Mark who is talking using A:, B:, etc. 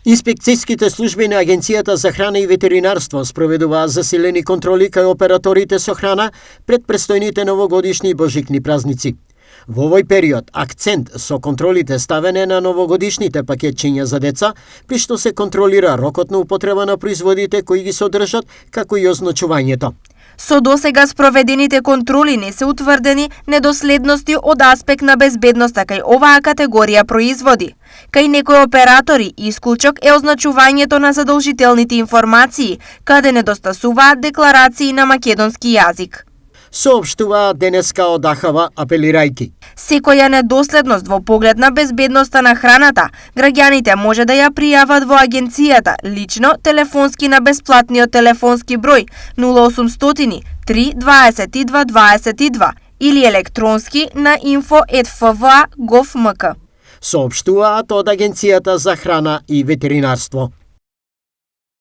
A: Инспекцијските служби на Агенцијата за храна и ветеринарство спроведуваат засилени контроли кај операторите со храна пред престојните новогодишни и божикни празници. Во овој период акцент со контролите ставен на новогодишните пакетчиња за деца, при што се контролира рокот на употреба на производите кои ги содржат, како и означувањето.
B: Со досега спроведените контроли не се утврдени недоследности од аспект на безбедноста кај оваа категорија производи. Кај некои оператори исклучок е означувањето на задолжителните информации, каде недостасуваат декларации на македонски јазик.
A: Соопштуваат денеска од АХВ апелирајќи.
B: Секоја недоследност во поглед на безбедноста на храната, граѓаните може да ја пријават во агенцијата лично, телефонски на бесплатниот телефонски број 0800 3 22 22 или електронски на info@fva.gov.mk.
A: Соопштуваат од Агенцијата за храна и ветеринарство.